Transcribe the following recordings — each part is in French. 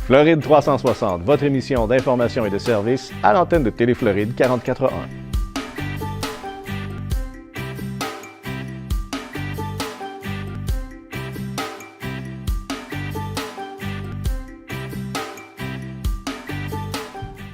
Floride 360, votre émission d'information et de services à l'antenne de Télé-Floride 44.1.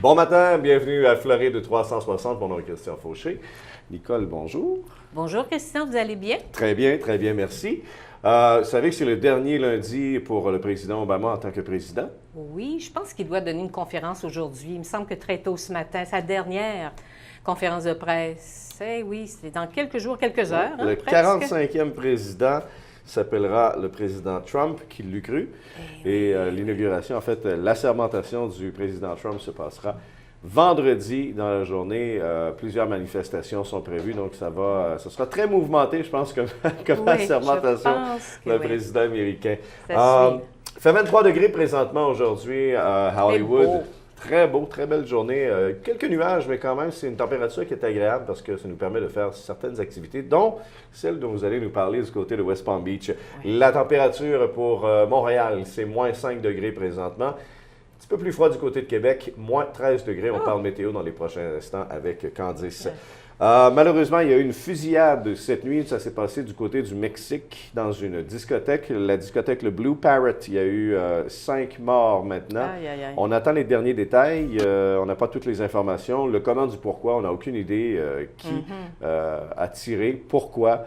Bon matin, bienvenue à Floride 360. Mon nom est Christian Fauché. Nicole, bonjour. Bonjour Christian, vous allez bien? Très bien, merci. Vous savez que c'est le dernier lundi pour le président Obama en tant que président? Oui, je pense qu'il doit donner une conférence aujourd'hui. Il me semble que très tôt ce matin, sa dernière conférence de presse. Eh oui, c'est dans quelques jours, quelques heures. Oui, le 45e président s'appellera le président Trump, qui l'eût cru. Et l'inauguration, en fait, l'assermentation du président Trump se passera vendredi dans la journée. Plusieurs manifestations sont prévues, donc ce sera très mouvementé, je pense, comme assermentation d'un président américain. Il fait 23 degrés présentement aujourd'hui à Hollywood. Très beau, très belle journée. Quelques nuages, mais quand même, c'est une température qui est agréable parce que ça nous permet de faire certaines activités, dont celle dont vous allez nous parler du côté de West Palm Beach. Oui. La température pour Montréal, c'est moins 5 degrés présentement. Un petit peu plus froid du côté de Québec, moins 13 degrés. On parle météo dans les prochains instants avec Candice. Malheureusement, il y a eu une fusillade cette nuit. Ça s'est passé du côté du Mexique dans une discothèque, la discothèque le Blue Parrot. Il y a eu 5 morts maintenant. On attend les derniers détails. On n'a pas toutes les informations. Le comment du pourquoi, on n'a aucune idée qui a tiré, pourquoi.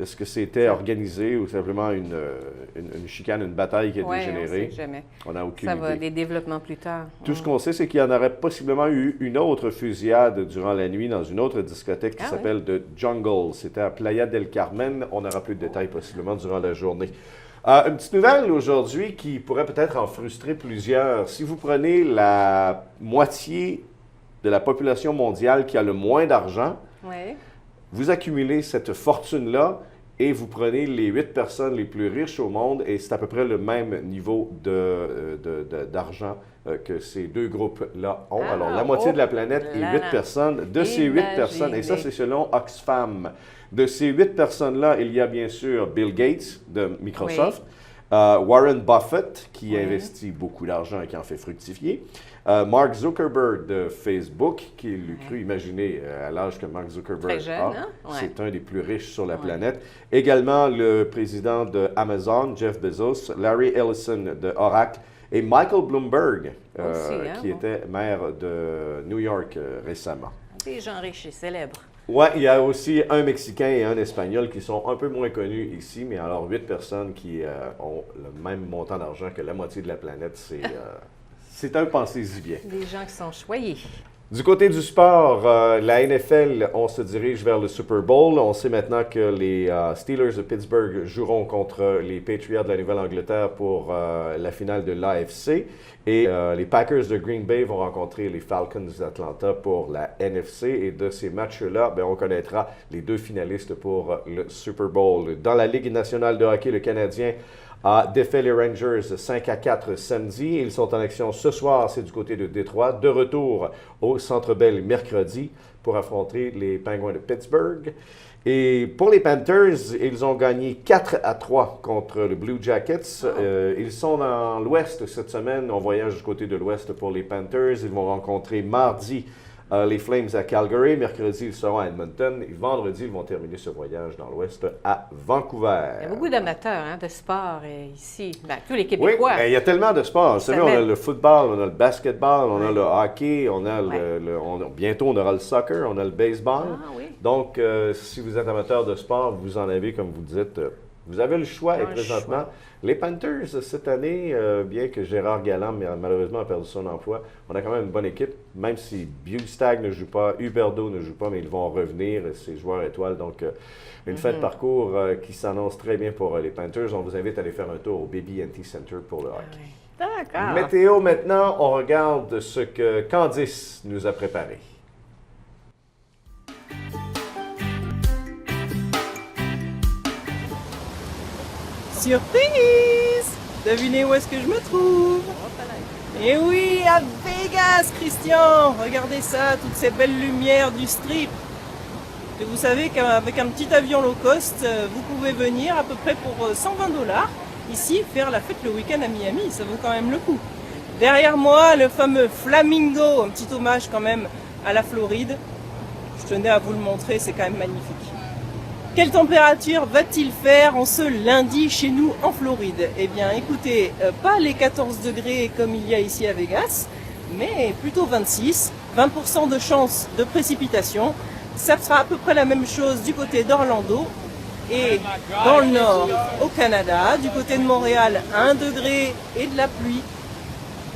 Est-ce que c'était organisé ou simplement une chicane, une bataille qui a dégénéré? On sait jamais. On n'a aucune idée. Ça va, des développements plus tard. Tout ce qu'on sait, c'est qu'il y en aurait possiblement eu une autre fusillade durant la nuit dans une autre discothèque qui s'appelle The Jungle. C'était à Playa del Carmen. On aura plus de détails possiblement durant la journée. Une petite nouvelle aujourd'hui qui pourrait peut-être en frustrer plusieurs. Si vous prenez la moitié de la population mondiale qui a le moins d'argent, vous accumulez cette fortune-là et vous prenez les 8 personnes les plus riches au monde et c'est à peu près le même niveau d'argent que ces deux groupes-là ont. Alors, la moitié de la planète et 8 personnes. De ces 8 personnes, et ça, c'est selon Oxfam, de ces 8 personnes-là, il y a bien sûr Bill Gates de Microsoft, Warren Buffett, qui investit beaucoup d'argent et qui en fait fructifier, Mark Zuckerberg de Facebook, qui l'eût cru imaginer à l'âge que Mark Zuckerberg a. C'est un des plus riches sur la planète. Également, le président de Amazon, Jeff Bezos, Larry Ellison de Oracle et Michael Bloomberg, qui était maire de New York récemment. Des gens riches et célèbres. Oui, il y a aussi un Mexicain et un Espagnol qui sont un peu moins connus ici, mais alors 8 personnes qui ont le même montant d'argent que la moitié de la planète, c'est un pensez-y bien. Des gens qui sont choyés. Du côté du sport, la NFL, on se dirige vers le Super Bowl. On sait maintenant que les Steelers de Pittsburgh joueront contre les Patriots de la Nouvelle-Angleterre pour la finale de l'AFC. Et les Packers de Green Bay vont rencontrer les Falcons d'Atlanta pour la NFC. Et de ces matchs-là, on connaîtra les 2 finalistes pour le Super Bowl. Dans la Ligue nationale de hockey, le Canadien a défait les Rangers 5-4 samedi. Ils sont en action ce soir, c'est du côté de Détroit. De retour au Centre Bell mercredi pour affronter les Penguins de Pittsburgh. Et pour les Panthers, ils ont gagné 4-3 contre le Blue Jackets. Ils sont dans l'Ouest cette semaine. On voyage du côté de l'Ouest pour les Panthers. Ils vont rencontrer mardi les Flames à Calgary. Mercredi, ils seront à Edmonton. Et vendredi, ils vont terminer ce voyage dans l'Ouest à Vancouver. Il y a beaucoup d'amateurs de sport ici. Tous les Québécois. Oui, il y a tellement de sports. Vous savez, on a le football, on a le basketball, on a le hockey, bientôt on aura le soccer, on a le baseball. Donc, si vous êtes amateur de sport, vous en avez, comme vous dites, vous avez le choix. Et présentement, les Panthers, cette année, bien que Gérard Galland, malheureusement, a perdu son emploi, on a quand même une bonne équipe, même si Bugstag ne joue pas, Huberdeau ne joue pas, mais ils vont revenir, ces joueurs étoiles. Donc, une fête parcours qui s'annonce très bien pour les Panthers. On vous invite à aller faire un tour au BB&T Center pour le hockey. D'accord. Météo, maintenant, on regarde ce que Candice nous a préparé. Surprise! Devinez où est-ce que je me trouve? Eh oui, à Vegas, Christian! Regardez ça, toutes ces belles lumières du strip. Et vous savez qu'avec un petit avion low cost, vous pouvez venir à peu près pour $120. ici, faire la fête le week-end à Miami, ça vaut quand même le coup. Derrière moi, le fameux Flamingo, un petit hommage quand même à la Floride. Je tenais à vous le montrer, c'est quand même magnifique. Quelle température va-t-il faire en ce lundi chez nous en Floride? Eh bien écoutez, pas les 14 degrés comme il y a ici à Vegas, mais plutôt 26, 20% de chance de précipitation. Ça sera à peu près la même chose du côté d'Orlando et dans le nord au Canada, du côté de Montréal 1 degré et de la pluie.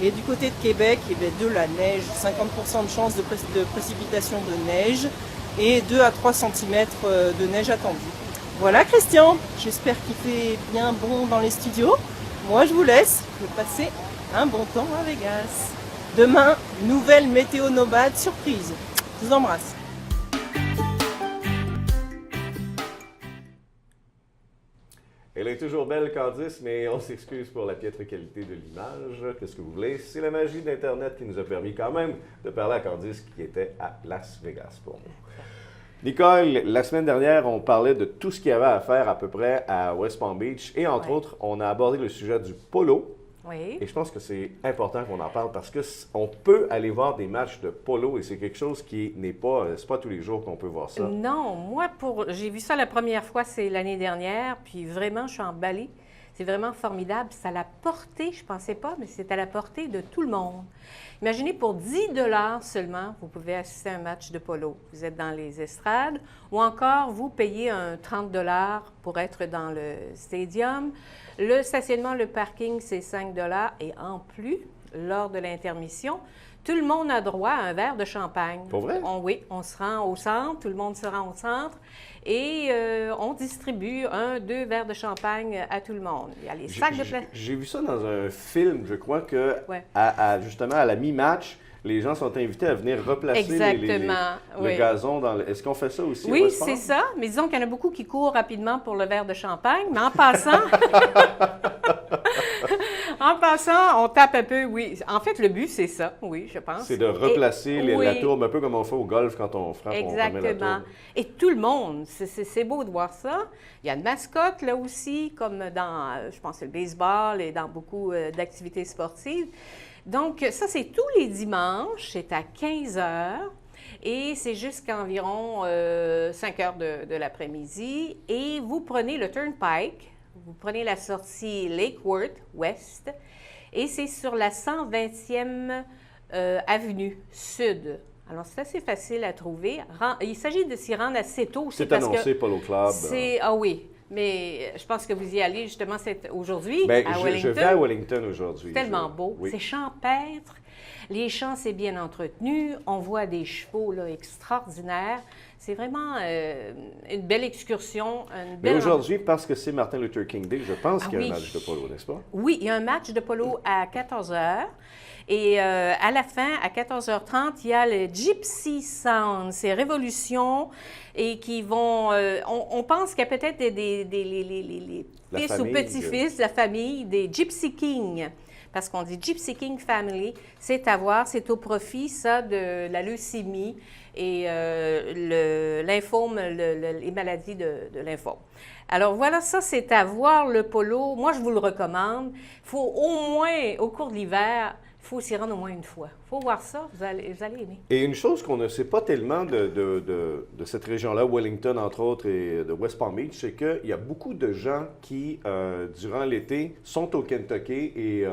Et du côté de Québec, eh bien, de la neige, 50% de chance de précipitation de neige et 2 à 3 cm de neige attendue. Voilà Christian, j'espère qu'il fait bien bon dans les studios. Moi je vous laisse, je vais passer un bon temps à Vegas. Demain, nouvelle météo nomade surprise. Je vous embrasse. Elle est toujours belle, Candice, mais on s'excuse pour la piètre qualité de l'image. Qu'est-ce que vous voulez? C'est la magie d'Internet qui nous a permis quand même de parler à Candice qui était à Las Vegas pour nous. Nicole, la semaine dernière, on parlait de tout ce qu'il y avait à faire à peu près à West Palm Beach et entre autres, on a abordé le sujet du polo. Oui. Et je pense que c'est important qu'on en parle parce qu'on peut aller voir des matchs de polo et c'est quelque chose qui n'est pas, c'est pas tous les jours qu'on peut voir ça. Non, moi, j'ai vu ça la première fois, c'est l'année dernière, puis vraiment, je suis emballée. C'est vraiment formidable. C'est à la portée, je ne pensais pas, mais c'est à la portée de tout le monde. Imaginez, pour 10 $ seulement, vous pouvez assister à un match de polo. Vous êtes dans les estrades ou encore vous payez un 30 $ pour être dans le stadium. Le stationnement, le parking, c'est 5 $ et en plus, lors de l'intermission, tout le monde a droit à un verre de champagne. Pour vrai? Oui, on se rend au centre, tout le monde se rend au centre et on distribue 2 verres de champagne à tout le monde. Il y a les sacs de plastique. J'ai vu ça dans un film, je crois que Ouais. justement à la mi-match, les gens sont invités à venir replacer le gazon dans le... Est-ce qu'on fait ça aussi? Oui, c'est ça. Mais disons qu'il y en a beaucoup qui courent rapidement pour le verre de champagne. Mais en passant, on tape un peu, oui. En fait, le but, c'est ça, oui, je pense. C'est de replacer la tourbe, un peu comme on fait au golf quand on frappe, on remet la tourbe. Et tout le monde, c'est beau de voir ça. Il y a une mascotte, là aussi, comme dans, je pense, le baseball et dans beaucoup d'activités sportives. Donc, ça, c'est tous les dimanches, c'est à 15 h et c'est jusqu'à environ 5 h de l'après-midi. Et vous prenez le Turnpike, vous prenez la sortie Lake Worth West et c'est sur la 120e avenue Sud. Alors, c'est assez facile à trouver. Il s'agit de s'y rendre assez tôt. C'est annoncé Polo Club. Ah oui. Mais je pense que vous y allez justement aujourd'hui à Wellington. Je vais à Wellington aujourd'hui. C'est tellement beau. Oui. C'est champêtre. Les champs, c'est bien entretenu. On voit des chevaux là, extraordinaires. C'est vraiment une belle excursion. Mais aujourd'hui, parce que c'est Martin Luther King Day, je pense qu'il y a un match de polo, n'est-ce pas? Oui, il y a un match de polo à 14 h. Et à la fin, à 14h30, il y a le Gypsy Sound. C'est Révolution et qui vont... on pense qu'il y a peut-être des fils ou petits-fils de la famille des Gypsy King. Parce qu'on dit Gypsy King Family, c'est à voir, c'est au profit, ça, de la leucémie et lymphome, les maladies de lymphome. Alors voilà, ça, c'est à voir le polo. Moi, je vous le recommande. Il faut au moins, au cours de l'hiver, il faut s'y rendre au moins une fois. Il faut voir ça, vous allez aimer. Et une chose qu'on ne sait pas tellement de cette région-là, Wellington entre autres, et de West Palm Beach, c'est qu'il y a beaucoup de gens qui, durant l'été, sont au Kentucky et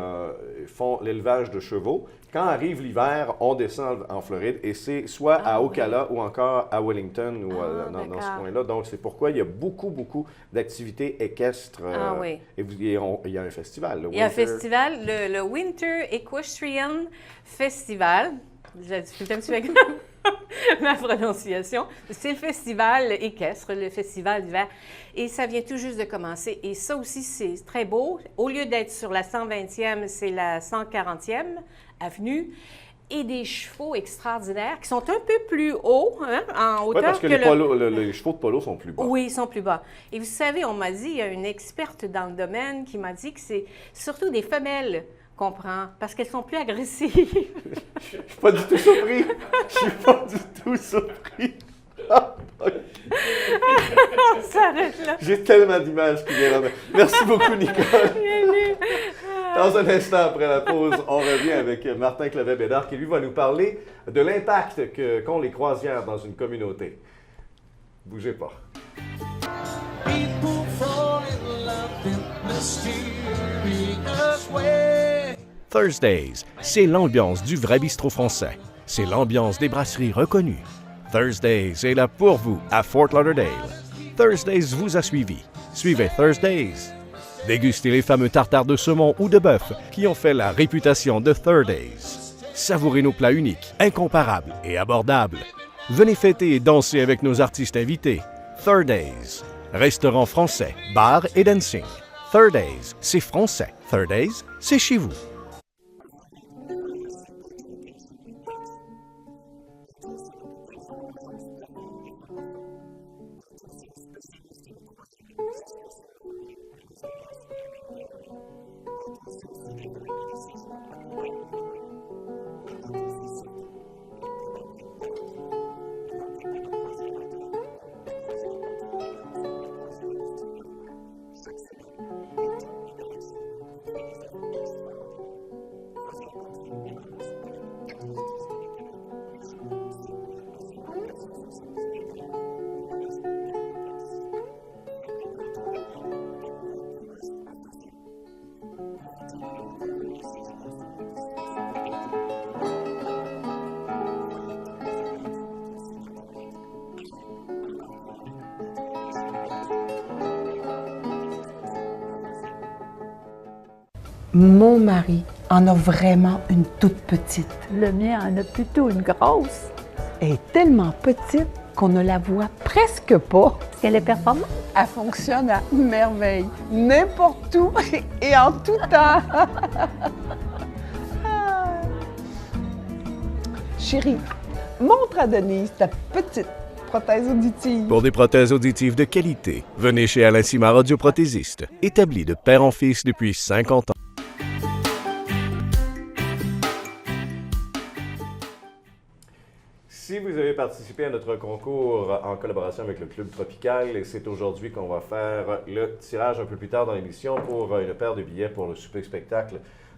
font l'élevage de chevaux. Quand arrive l'hiver, on descend en Floride et c'est soit à Ocala ou encore à Wellington ou dans ce coin-là. Donc, c'est pourquoi il y a beaucoup d'activités équestres. Et il y a un festival. Il y a un festival, le Winter Equestrian Festival. J'ai discuté un petit peu avec ma prononciation. C'est le festival équestre, le festival d'hiver. Et ça vient tout juste de commencer. Et ça aussi, c'est très beau. Au lieu d'être sur la 120e, c'est la 140e avenue. Et des chevaux extraordinaires qui sont un peu plus hauts, en hauteur. Oui, parce que les chevaux de polo sont plus bas. Oui, ils sont plus bas. Et vous savez, on m'a dit, il y a une experte dans le domaine qui m'a dit que c'est surtout des femelles qu'on prend, parce qu'elles sont plus agressives. Je suis pas du tout surpris. Je suis pas du tout surpris. On s'arrête là. J'ai tellement d'images qui viennent là. Merci beaucoup, Nicole. Dans un instant, après la pause, on revient avec Martin Clavet-Bédard qui, lui, va nous parler de l'impact qu'ont les croisières dans une communauté. Bougez pas. People fall in love in mysterious way. Thursdays, c'est l'ambiance du vrai bistrot français. C'est l'ambiance des brasseries reconnues. Thursdays est là pour vous à Fort Lauderdale. Thursdays vous a suivi. Suivez Thursdays. Dégustez les fameux tartares de saumon ou de bœuf qui ont fait la réputation de Thursdays. Savourez nos plats uniques, incomparables et abordables. Venez fêter et danser avec nos artistes invités. Thursdays. Restaurant français, bar et dancing. Thursdays, c'est français. Thursdays, c'est chez vous. Mon mari en a vraiment une toute petite. Le mien en a plutôt une grosse. Elle est tellement petite qu'on ne la voit presque pas. Est-ce qu'elle est performante? Elle fonctionne à merveille, n'importe où et en tout temps. Chérie, montre à Denise ta petite prothèse auditive. Pour des prothèses auditives de qualité, venez chez Alain Simard Audioprothésiste, établi de père en fils depuis 50 ans. Si vous avez participé à notre concours en collaboration avec le Club Tropical, et c'est aujourd'hui qu'on va faire le tirage un peu plus tard dans l'émission pour une paire de billets pour le souper-spectacle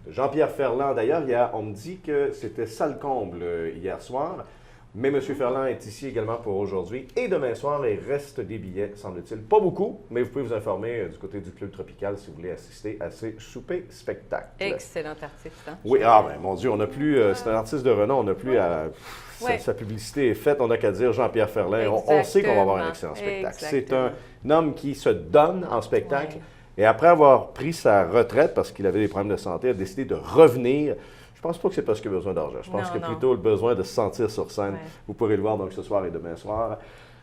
de Jean-Pierre Ferland. D'ailleurs, on me dit que c'était salle comble hier soir, mais M. Ferland est ici également pour aujourd'hui et demain soir. Il reste des billets, semble-t-il. Pas beaucoup, mais vous pouvez vous informer du côté du Club Tropical si vous voulez assister à ces soupers-spectacles. Excellent artiste. Hein? Oui, mon Dieu, on n'a plus. C'est un artiste de renom, on n'a plus à. Sa publicité est faite, on n'a qu'à dire Jean-Pierre Ferland. On sait qu'on va avoir un excellent spectacle. C'est un homme qui se donne en spectacle et après avoir pris sa retraite parce qu'il avait des problèmes de santé, a décidé de revenir. Je pense pas que c'est parce qu'il a besoin d'argent. Je pense que plutôt le besoin de se sentir sur scène. Ouais. Vous pourrez le voir donc ce soir et demain soir.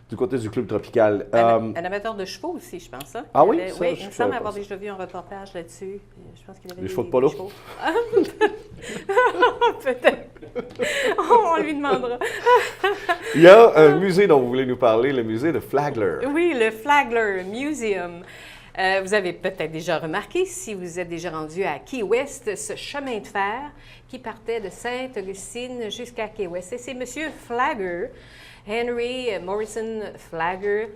Du côté du Club Tropical. Un amateur de chevaux aussi, je pense. Hein? Ah oui? Oui, il me semble avoir déjà vu un reportage là-dessus. Je pense qu'il avait des chevaux de polo? Peut-être. On lui demandera. Il y a un musée dont vous voulez nous parler, le musée de Flagler. Oui, le Flagler Museum. Vous avez peut-être déjà remarqué, si vous êtes déjà rendu à Key West, ce chemin de fer qui partait de Sainte-Augustine jusqu'à Key West. Et c'est M. Flagler, Henry Morrison Flagler,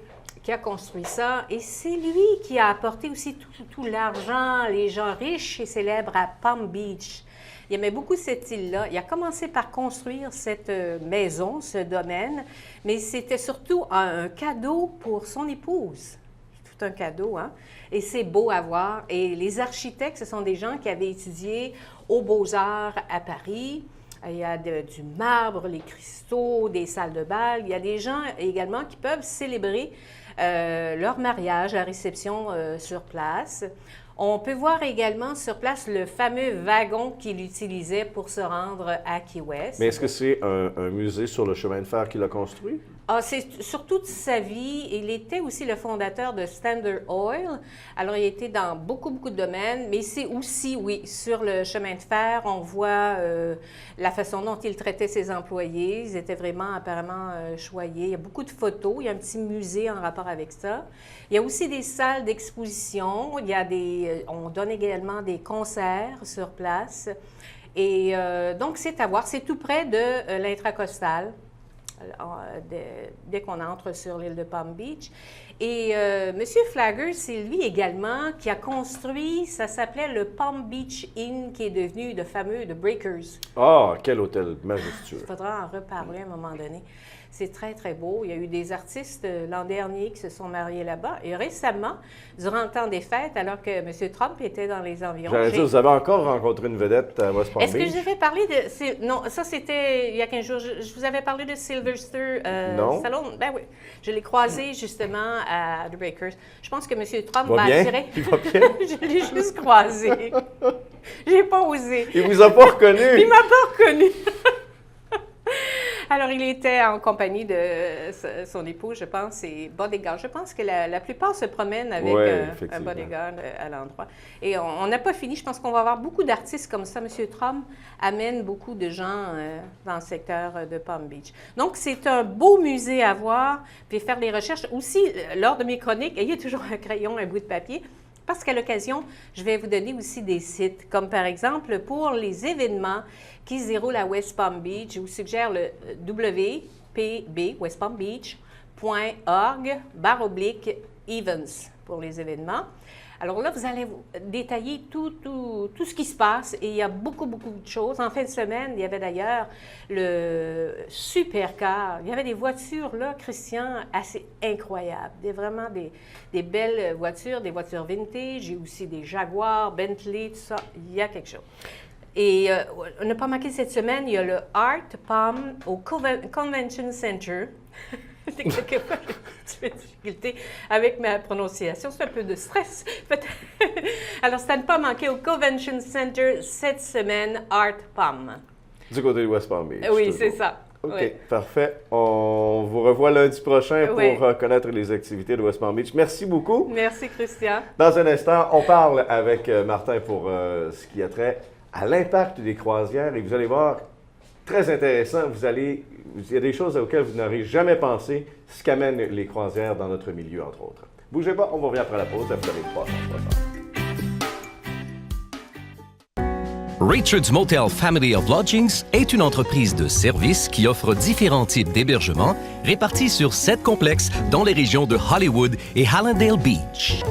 qui a construit ça. Et c'est lui qui a apporté aussi tout l'argent, les gens riches et célèbres à Palm Beach. Il aimait beaucoup cette île-là. Il a commencé par construire cette maison, ce domaine, mais c'était surtout un cadeau pour son épouse. Tout un cadeau, hein? Et c'est beau à voir. Et les architectes, ce sont des gens qui avaient étudié aux Beaux-Arts à Paris. Il y a du marbre, les cristaux, des salles de bal. Il y a des gens également qui peuvent célébrer leur mariage, la réception sur place. On peut voir également sur place le fameux wagon qu'il utilisait pour se rendre à Key West. Mais est-ce que c'est un musée sur le chemin de fer qu'il a construit? Ah, c'est sur toute sa vie. Il était aussi le fondateur de Standard Oil. Alors, il était dans beaucoup de domaines, mais c'est aussi, oui, sur le chemin de fer, on voit la façon dont il traitait ses employés. Ils étaient vraiment apparemment choyés. Il y a beaucoup de photos. Il y a un petit musée en rapport avec ça. Il y a aussi des salles d'exposition. Il y a on donne également des concerts sur place. Et donc, c'est à voir. C'est tout près de l'Intracostal. dès qu'on entre sur l'île de Palm Beach. Et M. Flagler, c'est lui également qui a construit, ça s'appelait le Palm Beach Inn, qui est devenu le fameux The Breakers. Ah, quel hôtel majestueux. Il faudra en reparler à un moment donné. C'est très, très beau. Il y a eu des artistes l'an dernier qui se sont mariés là-bas. Et récemment, durant le temps des fêtes, alors que M. Trump était dans les environs... J'allais dire, vous avez encore rencontré une vedette à West Palm Beach? Est-ce que j'avais parlé de... Non, ça, c'était il y a 15 jours. Je vous avais parlé de Sylvester Stallone. Ben oui. Je l'ai croisé, justement, à The Breakers. Je pense que M. Trump m'a attiré. Il va bien? Je l'ai juste croisé. J'ai pas osé. Il vous a pas reconnu? Il m'a pas reconnu. Alors, il était en compagnie de son épouse, je pense, et bodyguard. Je pense que la plupart se promènent avec un bodyguard à l'endroit. Et on n'a pas fini. Je pense qu'on va avoir beaucoup d'artistes comme ça. M. Trump amène beaucoup de gens dans le secteur de Palm Beach. Donc, c'est un beau musée à voir, puis faire des recherches. Aussi, lors de mes chroniques, ayez toujours un crayon, un bout de papier. Parce qu'à l'occasion, je vais vous donner aussi des sites, comme par exemple pour les événements qui se déroulent à West Palm Beach. Je vous suggère le www.westpalmbeach.org/events pour les événements. Alors là, vous allez détailler tout ce qui se passe et il y a beaucoup de choses. En fin de semaine, il y avait d'ailleurs le supercar. Il y avait des voitures, là, Christian, assez incroyables. Vraiment des belles voitures, des voitures vintage. J'ai aussi des Jaguars, Bentley, tout ça. Il y a quelque chose. Et on n'a pas manqué cette semaine, il y a le Art Palm au Convention Center. Quelquefois, j'ai un petit peu de difficulté avec ma prononciation. C'est un peu de stress, peut-être. Alors, ça ne pas manquer au Convention Center cette semaine, Art Palm. Du côté de West Palm Beach. Oui, toujours. c'est ça. OK, oui. Parfait. On vous revoit lundi prochain pour connaître les activités de West Palm Beach. Merci beaucoup. Merci, Christian. Dans un instant, on parle avec Martin pour ce qui a trait à l'impact des croisières. Et vous allez voir, très intéressant, il y a des choses auxquelles vous n'aurez jamais pensé, ce qu'amènent les croisières dans notre milieu, entre autres. Bougez pas, on revient après la pause à Floride 360. Richard's Motel Family of Lodgings est une entreprise de services qui offre différents types d'hébergements répartis sur 7 complexes dans les régions de Hollywood et Hallandale Beach.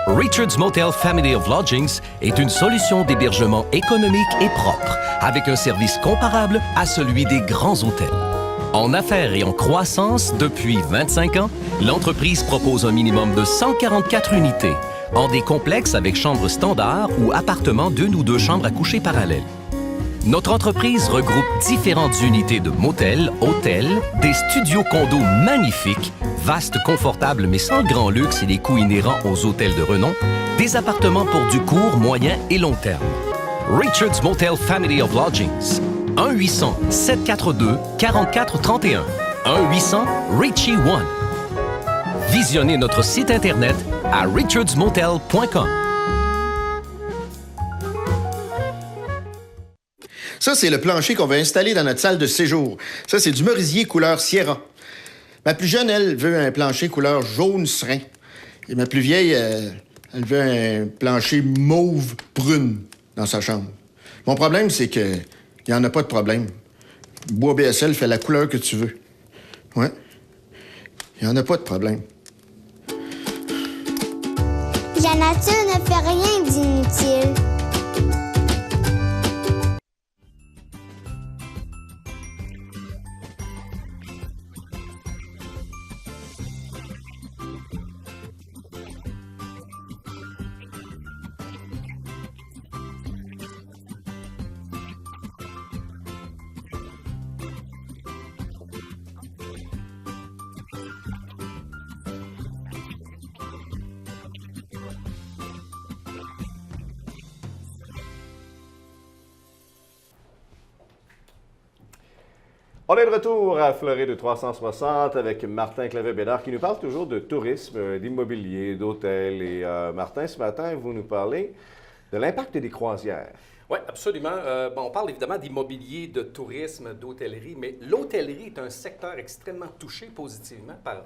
Richard's Motel Family of Lodgings est une solution d'hébergement économique et propre, avec un service comparable à celui des grands hôtels. En affaires et en croissance depuis 25 ans, l'entreprise propose un minimum de 144 unités, en des complexes avec chambres standards ou appartements d'1 ou 2 chambres à coucher parallèles. Notre entreprise regroupe différentes unités de motels, hôtels, des studios condos magnifiques, vastes, confortables mais sans le grand luxe et les coûts inhérents aux hôtels de renom, des appartements pour du court, moyen et long terme. Richard's Motel Family of Lodgings. 1-800-742-4431. 1-800-RICHIE-1. Visionnez notre site Internet à richardsmotel.com. Ça, c'est le plancher qu'on va installer dans notre salle de séjour. Ça, c'est du merisier couleur Sierra. Ma plus jeune, elle, veut un plancher couleur jaune serein. Et ma plus vieille, elle veut un plancher mauve brune dans sa chambre. Mon problème, c'est que il n'y en a pas de problème. Bois BSL fait la couleur que tu veux. Ouais. Il n'y en a pas de problème. La nature ne fait rien d'inutile. On est de retour à Floride 360 avec Martin Clavet-Bédard qui nous parle toujours de tourisme, d'immobilier, d'hôtels. Et Martin, ce matin, vous nous parlez de l'impact des croisières. Oui, absolument. On parle évidemment d'immobilier, de tourisme, d'hôtellerie, mais l'hôtellerie est un secteur extrêmement touché positivement par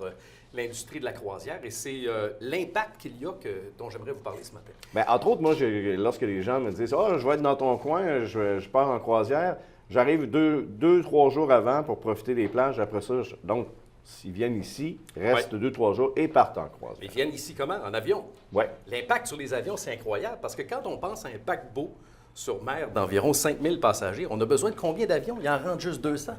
l'industrie de la croisière et c'est l'impact qu'il y a dont j'aimerais vous parler ce matin. Bien, entre autres, moi, lorsque les gens me disent « Ah, je vais être dans ton coin, je pars en croisière », J'arrive 2-3 jours avant pour profiter des plages. Après ça, donc, s'ils viennent ici, restent 2-3 jours et partent en croisière. Ils viennent ici comment? En avion? Oui. L'impact sur les avions, c'est incroyable parce que quand on pense à un paquebot sur mer d'environ 5000 passagers, on a besoin de combien d'avions? Il en rentre juste 200.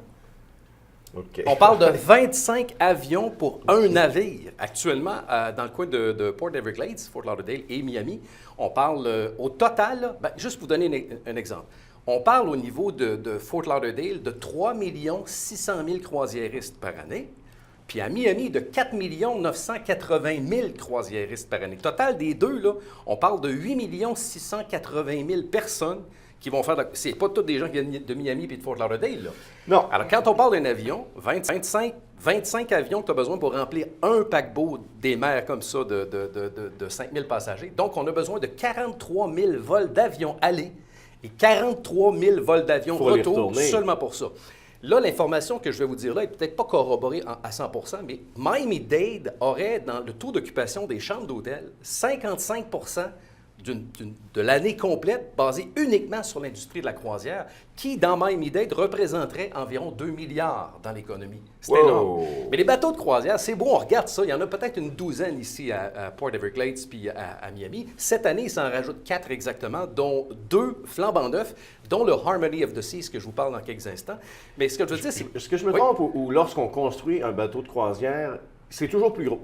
OK. On parle de 25 avions pour un navire. Actuellement, dans le coin de Port Everglades, Fort Lauderdale et Miami, on parle au total, juste pour vous donner un exemple, on parle au niveau de Fort Lauderdale de 3 600 000 croisiéristes par année, puis à Miami de 4 980 000 croisiéristes par année. Total des deux, là, on parle de 8 680 000 personnes qui vont faire... C'est pas tous des gens qui viennent de Miami et de Fort Lauderdale, là. Non. Alors, quand on parle d'un avion, 25 avions que tu as besoin pour remplir un paquebot des mers comme ça de 5 000 passagers. Donc, on a besoin de 43 000 vols d'avion aller et 43 000 vols d'avion retour seulement pour ça. Là, l'information que je vais vous dire là n'est peut-être pas corroborée à 100 %, mais Miami-Dade aurait, dans le taux d'occupation des chambres d'hôtel, 55 de l'année complète basée uniquement sur l'industrie de la croisière, qui, dans Miami-Dade, représenterait environ 2 milliards dans l'économie. C'est énorme. Mais les bateaux de croisière, c'est beau, on regarde ça. Il y en a peut-être une douzaine ici à Port Everglades puis à Miami. Cette année, il s'en rajoute 4 exactement, dont 2 flambant neufs, dont le Harmony of the Seas, que je vous parle dans quelques instants. Mais ce que je veux dire, c'est... Est-ce que je me trompe ou lorsqu'on construit un bateau de croisière, c'est toujours plus gros?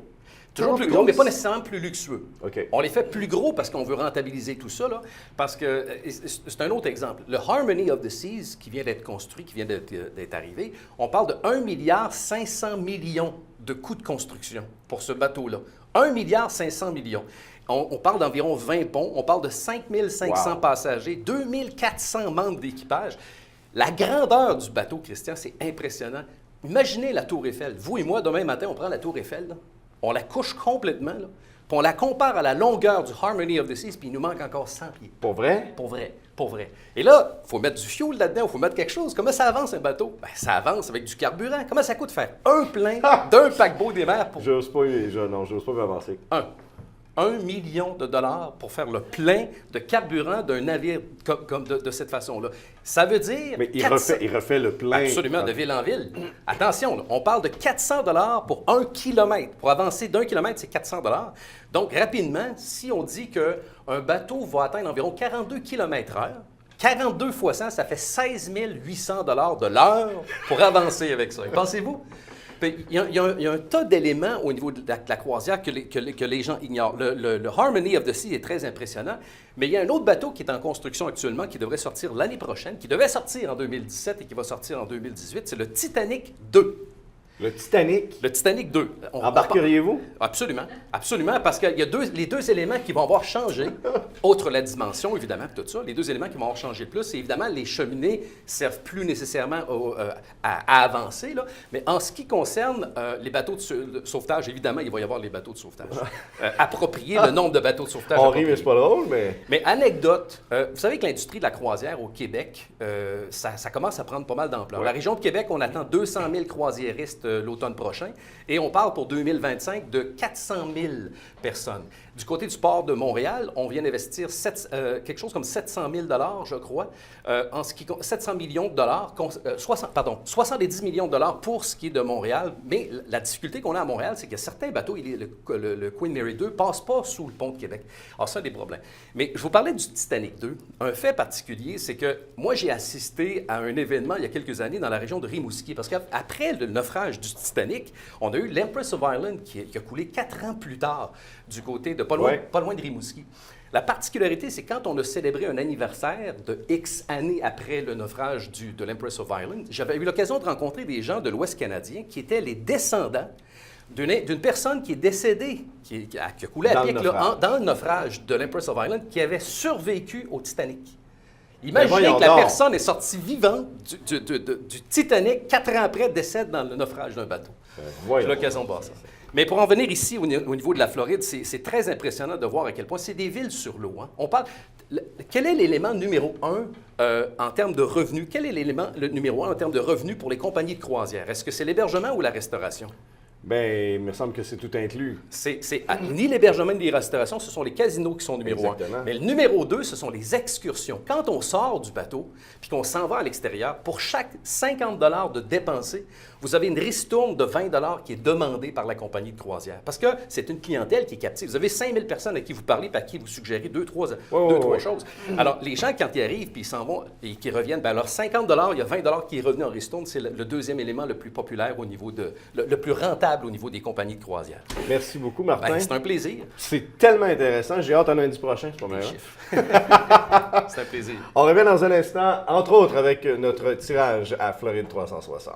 Toujours plus gros, mais pas nécessairement plus luxueux. OK. On les fait plus gros parce qu'on veut rentabiliser tout ça, là, parce que c'est un autre exemple. Le Harmony of the Seas, qui vient d'être construit, qui vient d'être arrivé, on parle de 1,5 milliard de coûts de construction pour ce bateau-là. 1,5 milliard. On parle d'environ 20 ponts, on parle de 5 500 passagers, 2 400 membres d'équipage. La grandeur du bateau, Christian, c'est impressionnant. Imaginez la Tour Eiffel. Vous et moi, demain matin, on prend la Tour Eiffel, là. On la couche complètement, là, puis on la compare à la longueur du Harmony of the Seas, puis il nous manque encore 100 pieds. Pour vrai? Pour vrai, pour vrai. Et là, il faut mettre du fuel là-dedans, il faut mettre quelque chose. Comment ça avance un bateau? Bien, ça avance avec du carburant. Comment ça coûte faire un plein d'un paquebot des mers pour... J'ose pas m'avancer. 1 million de dollars pour faire le plein de carburant d'un navire comme de cette façon-là. Ça veut dire... Mais il refait le plein. Absolument, de ville en ville. Attention, là, on parle de 400 dollars pour 1 kilomètre. Pour avancer d'1 kilomètre, c'est 400 dollars. Donc, rapidement, si on dit qu'un bateau va atteindre environ 42 km/h, 42 fois 100, ça fait 16 800 dollars de l'heure pour avancer avec ça. Pensez-vous? Il y a un tas d'éléments au niveau de la croisière que les gens ignorent. Le Harmony of the Sea est très impressionnant, mais il y a un autre bateau qui est en construction actuellement, qui devrait sortir l'année prochaine, qui devait sortir en 2017 et qui va sortir en 2018. C'est le Titanic 2. Le Titanic? Le Titanic 2. Embarqueriez-vous? Absolument. Absolument, parce qu'il y a les deux éléments qui vont avoir changé, outre la dimension, évidemment, tout ça. Les deux éléments qui vont avoir changé le plus, c'est évidemment, les cheminées ne servent plus nécessairement à avancer, là. Mais en ce qui concerne les bateaux de sauvetage, évidemment, il va y avoir les bateaux de sauvetage. Approprier le nombre de bateaux de sauvetage. On rit, mais c'est pas drôle, mais... Mais anecdote, vous savez que l'industrie de la croisière au Québec, ça commence à prendre pas mal d'ampleur. Ouais. La région de Québec, on attend 200 000 croisiéristes l'automne prochain, et on parle pour 2025 de 400 000 personnes. Du côté du port de Montréal, on vient d'investir quelque chose comme 700 000 $, je crois, 700 millions de dollars, 70 millions de dollars pour ce qui est de Montréal. Mais la difficulté qu'on a à Montréal, c'est qu'il y a certains bateaux, le Queen Mary 2 ne passe pas sous le pont de Québec. Alors, ça a des problèmes. Mais je vous parlais du Titanic 2. Un fait particulier, c'est que moi, j'ai assisté à un événement il y a quelques années dans la région de Rimouski, parce qu'après le naufrage du Titanic, on a eu l'Empress of Ireland qui a coulé 4 ans plus tard du côté de pas loin de Rimouski. La particularité, c'est quand on a célébré un anniversaire de X années après le naufrage de l'Empress of Ireland, j'avais eu l'occasion de rencontrer des gens de l'Ouest canadien qui étaient les descendants d'une personne qui est décédée, qui a coulé à pic dans le naufrage de l'Empress of Ireland, qui avait survécu au Titanic. Imaginez que la personne est sortie vivante du Titanic, 4 ans après, décède dans le naufrage d'un bateau. J'ai l'occasion de voir ça. Mais pour en venir ici, au niveau de la Floride, c'est très impressionnant de voir à quel point c'est des villes sur l'eau. Hein. On parle. Quel est l'élément numéro 1 en termes de revenus? Quel est l'élément numéro 1 en termes de revenus pour les compagnies de croisière? Est-ce que c'est l'hébergement ou la restauration? Bien, il me semble que c'est tout inclus. Ni l'hébergement ni les restaurations, ce sont les casinos qui sont numéro 1. Mais le numéro 2, ce sont les excursions. Quand on sort du bateau puis qu'on s'en va à l'extérieur, pour chaque 50 $ de dépensé, vous avez une ristourne de 20 $ qui est demandée par la compagnie de croisière. Parce que c'est une clientèle qui est captive. Vous avez 5000 personnes à qui vous parlez et à qui vous suggérez deux, trois choses. Alors, les gens, quand ils arrivent puis ils s'en vont et qu'ils reviennent, bien, alors 50 $, il y a 20 $ qui est revenu en ristourne. C'est le deuxième élément le plus populaire au niveau le plus rentable au niveau des compagnies de croisière. Merci beaucoup, Martin. Ben, c'est un plaisir. C'est tellement intéressant. J'ai hâte à lundi prochain, c'est pas mal. C'est un plaisir. On revient dans un instant, entre autres, avec notre tirage à Floride 360.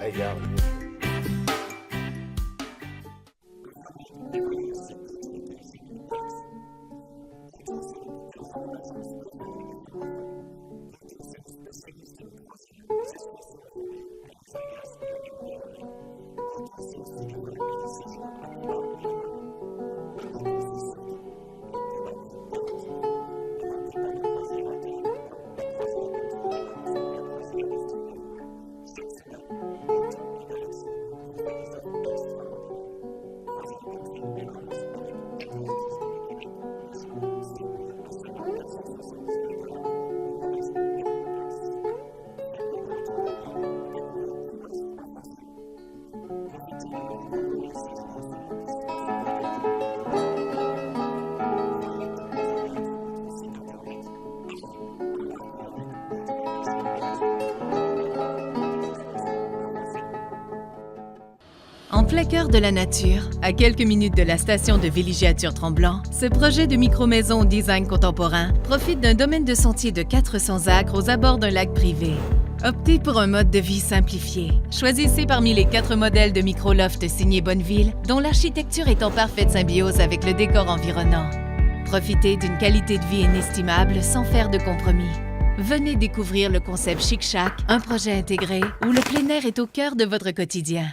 Hey, regarde. En plein cœur de la nature, à quelques minutes de la station de Villégiature-Tremblant, ce projet de micro-maison au design contemporain profite d'un domaine de sentier de 400 acres aux abords d'un lac privé. Optez pour un mode de vie simplifié. Choisissez parmi les 4 modèles de micro-loft signés Bonneville, dont l'architecture est en parfaite symbiose avec le décor environnant. Profitez d'une qualité de vie inestimable sans faire de compromis. Venez découvrir le concept Chic Shack, un projet intégré où le plein air est au cœur de votre quotidien.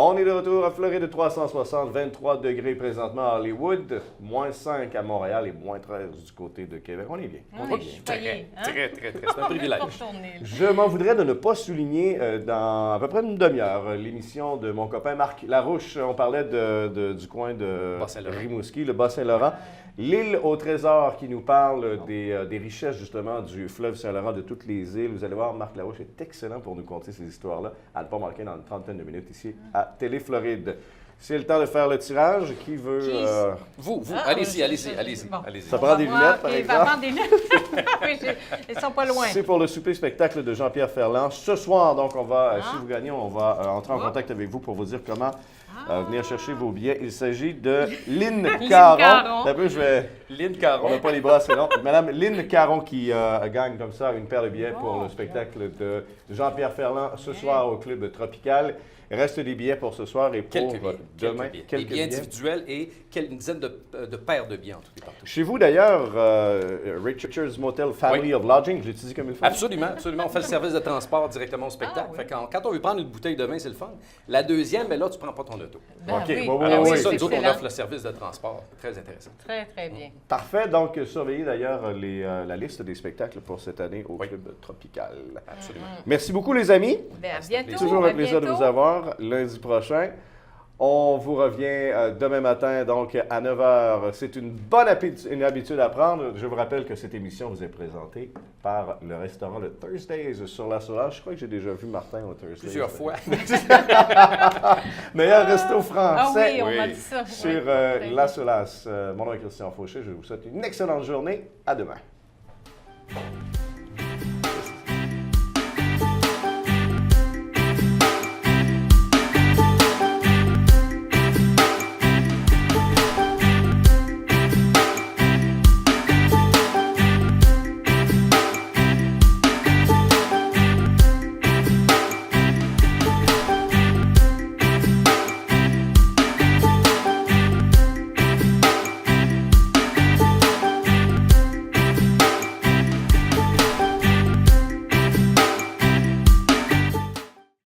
On est de retour à Floride 360, 23 degrés présentement à Hollywood, moins 5 à Montréal et moins 13 du côté de Québec. On est bien. On est bien. Très. C'est un privilège. Je m'en voudrais de ne pas souligner dans à peu près une demi-heure l'émission de mon copain Marc Larouche. On parlait du coin de Rimouski, le Bas-Saint-Laurent. L'île au trésor qui nous parle des richesses justement du fleuve Saint-Laurent, de toutes les îles. Vous allez voir, Marc Larouche est excellent pour nous conter ces histoires-là, à ne pas manquer dans une trentaine de minutes ici à Télé-Floride. C'est le temps de faire le tirage. Qui veut... Vous. Allez-y. Bon. Ça prend des lunettes, par exemple. Ça prend des lunettes. Oui, elles sont pas loin. C'est pour le souper-spectacle de Jean-Pierre Ferland. Ce soir, donc, si vous gagnez, on va entrer en contact avec vous pour vous dire comment venir chercher vos billets. Il s'agit de Lynn Caron. Un peu, Lynn Caron. On n'a pas les bras assez longs. Madame Lynn Caron qui gagne comme ça une paire de billets pour le spectacle de Jean-Pierre Ferland ce soir au Club Tropical. Il reste des billets pour ce soir et pour demain. Quelques billets individuels et une dizaine de paires de billets en tout et partout. Chez vous, d'ailleurs, Richard's Motel Family of Lodging, j'utilise comme il faut. Absolument. On fait le service de transport directement au spectacle. Fait quand on veut prendre une bouteille de vin, c'est le fun. La deuxième, mais là, tu ne prends pas ton auto. C'est ça, nous autres, on offre le service de transport. Très intéressant. Très bien. Parfait. Donc, surveillez d'ailleurs la liste des spectacles pour cette année au Club Tropical. Absolument. Merci beaucoup, les amis. À bientôt. Toujours un plaisir de vous avoir lundi prochain. On vous revient demain matin, donc à 9h. C'est une habitude à prendre. Je vous rappelle que cette émission vous est présentée par le restaurant le Thursdays sur la Solage. Je crois que j'ai déjà vu Martin au Thursdays. Plusieurs fois. Meilleur resto français on m'a dit ça. sur la Solace. Mon nom est Christian Fauché. Je vous souhaite une excellente journée. À demain.